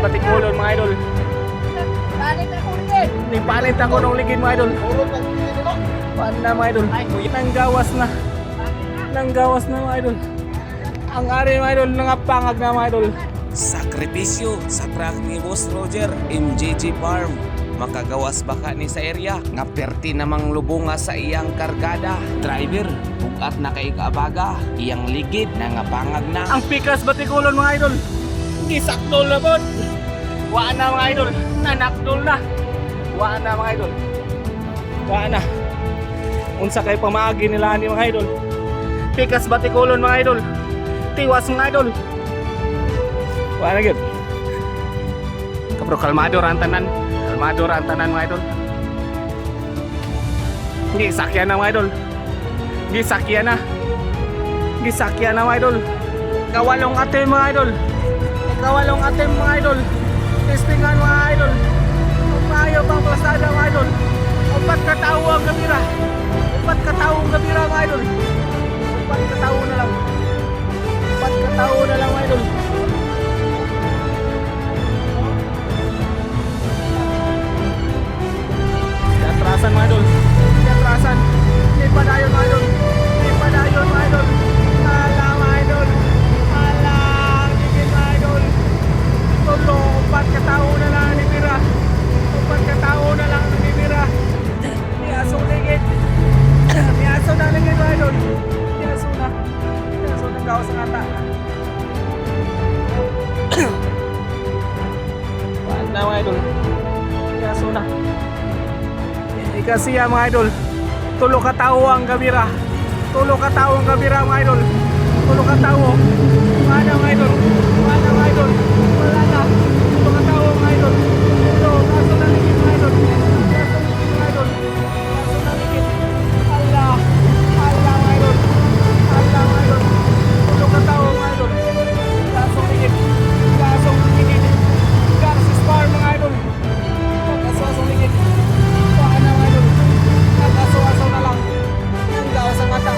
batikulon mga idol. Nipalit ako ng ligid mga idol. Paano na mga idol? Nanggawas na. Nanggawas na mga idol. Ang ari mga idol, nangapangag na mga idol. Sakripisyo sa truck ni Boss Roger, MJG Farm. Makagawas baka ni sa area nga perti namang lubunga sa iyang kargada. Driver, bukat na kay kaabaga, iyang ligid na nga pangag na. Ang pikas batikulon mga idol. Gisakdol na po. Waan na mga idol. Nanakdol na. Waan na mga idol. Waan na. Unsa kay pamaagi nila ni mga idol. Pikas batikulon mga idol. Tiwas mga idol. Waan na gid. Kapro kalmado ra ang tanan. Kalmado ra ang tanan mga idol. Gisakyan na mga idol. Gisakyan na. Gisakyan na mga idol. Kawalong atin mga idol. Kawalong atin mga idol. Testingan mga idol. Umayo pang plasada mga idol. Upat katao ang gabira. Upat katao ang gabira mga idol. Upat katao na lang. Upat katao na lang mga idol. Atrasan mga idol. Atrasan. Hindi padayon mga idol. Hindi padayon mga idol. Ala mga idol. Ala. Gigil mga idol. Tulo. Upat katao na lang ni Mira. Upat katao na lang ni Mira. Niasong ligid. Niasong na ligid mga idol. Niasong na. Niasong na gawas ang ata. Paano na mga idol. Niasong na. Ikasiya mga idol. Tulo ka tao ang gabira. Tulo ka tao ang gabira mga idol. Tulo ka tao. Wala mga idol. Wala mga idol. Wala na. Tulo ka tao mga idol. Tulo. Kaso na ligid mga idol. Kaso na ligid mga idol. Kaso na ligid. Ala. Ala mga idol. Ala mga idol. Tulo ka tao mga idol. Kaso ligid. Kaso ligid. Garcis Farm mga idol. Kaso ligid. Nagkaso-aso na lang. Nanggawas ang mata.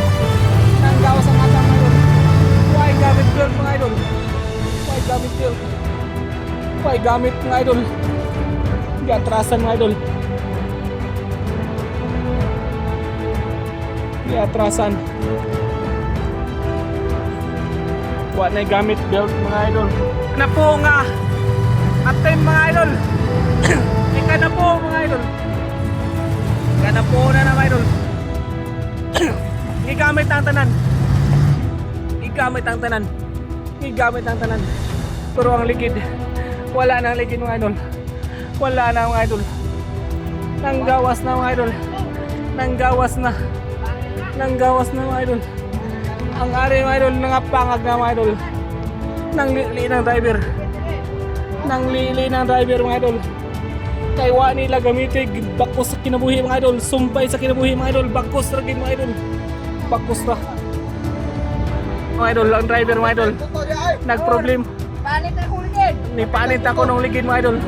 Nanggawas ang mata mga idol. Why gamit build mga idol? Why gamit build? Why gamit mga idol? Hindi atrasan mga idol. Hindi atrasan. Why na gamit build mga idol? Na po nga. Atin mga idol. Ika na po mga idol. Kana po na mga idol. Gigamit ang tanan. Gigamit ang tanan. Gigamit ang tanan. Pero ang ligid, wala na ang ligid mga idol. Wala na mga idol. Nanggawas na mga idol. Nanggawas na. Nanggawas na mga idol. Ang ari mga idol, nangapangag na mga idol. Nanglili ng driver. Nanglili ng driver mga idol. Kay wa nila gamitin bakos sa kinabuhi mga idol, sumpay sa kinabuhi mga idol, bakos ra gid mga idol. Bakos ra. Mga idol, ang driver mga idol. Nagproblem. Panit ako ligid. Ni panit ako nung ligid mga idol.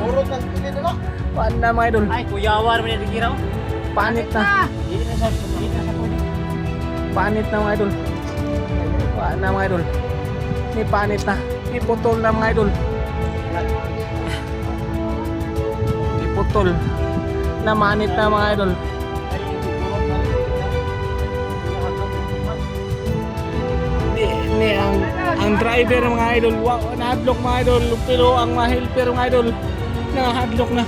Paano na mga idol? Ay, kuyawar man yung giraw. Panit na. Dito na sa pwede. Panit na mga idol. Paano na mga idol? Ni panit na. Iputol na mga idol. Putol na manit na mga idol. Ni ang driver mga idol, na-hadlock mga idol, pero ang mga helper mga idol na-hadlock na.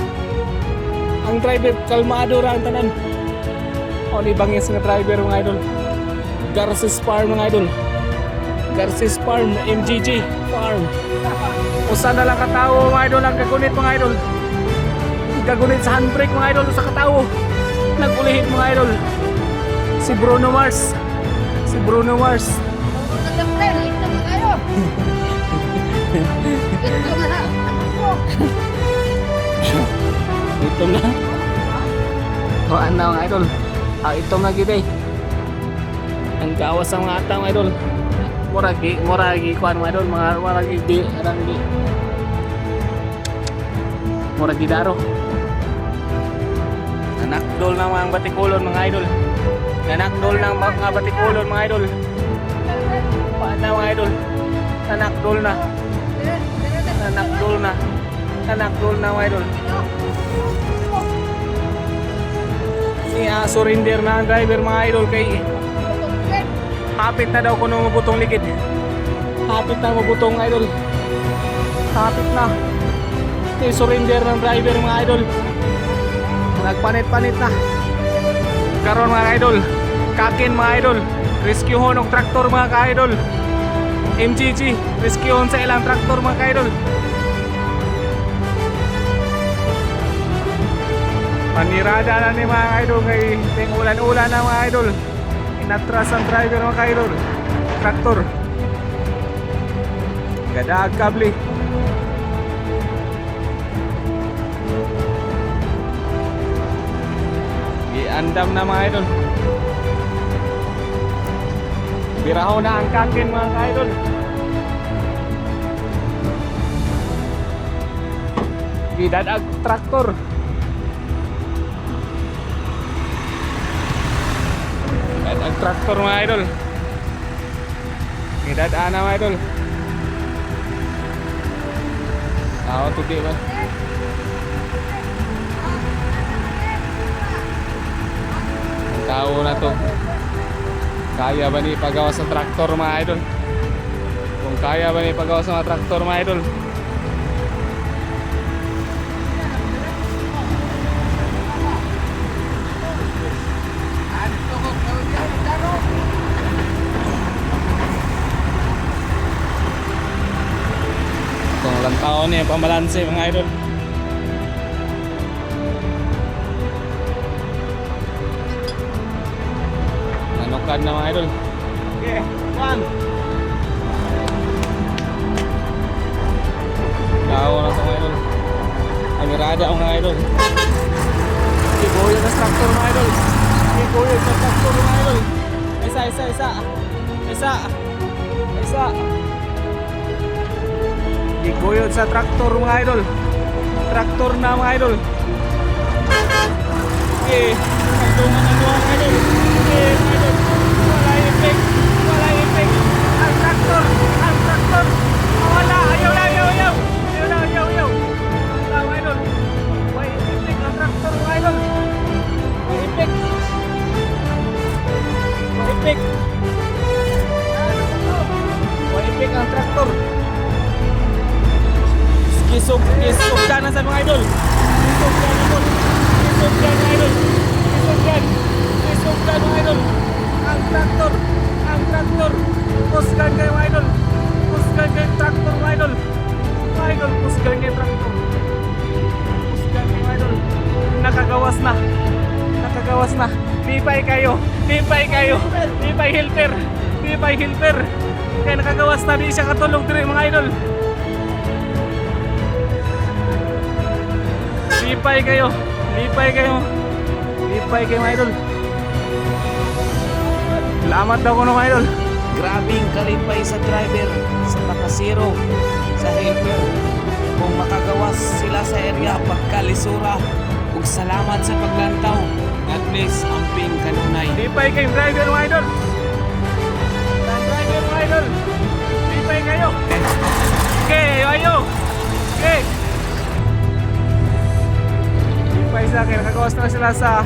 Ang driver kalmado ra ang tanan. O ni bangis nga driver mga idol. Garcis Farm mga idol. Garcis Farm, MGG Farm. Usa na lang katao mga idol ang kagunit mga idol. Gagunit sa handbrake mga idol sa katao. Nagulihit mga idol. Si Bruno Mars. Si Bruno Mars. Ito na kayo. Ito na. Ito na. O ano mga idol. Ito na gid eh. Ang gawas ang mga ata mga idol. Muragi kuan mga idol, muragi di arang di. Muragi daro. Nanakdol ng mga batikulon mga idol. Nanakdol ng mga batikulon mga idol. Paano mga idol? Nanakdol na. Nanakdol na. Nanak-roll na mga idol. Surrender na ang driver mga idol kay hapit na daw kuno mabutong likid. Hapit na mabutong idol. Hapit na. Surrender ng driver mga idol. Nagpanit-panit na. Karon mga idol, kakin mga idol. Rescue hon og traktor mga ka-idol. MGG, rescue hon sa ilang traktor mga ka-idol. Panirada na ni mga idol kay ting ulan-ulan na mga idol. Inatras ang driver mga ka-idol. Traktor. Gadag kable. Giandam na mga idol. Biraho na ang kakin mga ka-idol. Gidadag traktor. Gidadag traktor mga idol. Gidadag na mga idol. Tao tuti ba? Ang tao na to. Kaya ba ni pagawa sa traktor mga idol? Kung kaya ba ni pagawa sa mga traktor mga idol? Itong lantaon niya pamalanse mga idol. Nanukan na mga idol. Okay, one. Tao na ito mga idol. Amirada ang mga idol. Iboyo na traktor mga idol. Iboyo na traktor mga idol. Isa. Iboyo sa traktor mga idol. Traktor na mga idol. Okay, tagtungan na mga idol. Okay, mga idol. Wala effect. Ang traktor. Wala. Ayaw. Wala mga idol. May effect ang traktor mga idol. May effect. May effect ang traktor. Kisog dyan sa mga idol. Kisog dyan mga idol. Ang traktor. Pusgan kayo mga idol. Pusgan kayo traktor mga idol. Mga idol, pusgan kayo traktor. Pusgan kayo mga idol. Nakagawas na. Lipay kayo. Lipay helper. Kaya nakagawas na. Di siya katulog din mga idol. Lipay kayo mga idol. Salamat daw ko mga idol. Grabing kalipay sa driver, sa pakasiro, sa helper. Kung makagawas sila sa area pagkalisura, ug salamat sa paglantaw. God bless, amping kanunay. Lipay kayong driver mga idol. Lipay kayo. Okay, ayo. Okay. Lipay sa akin, nakagawas na sila sa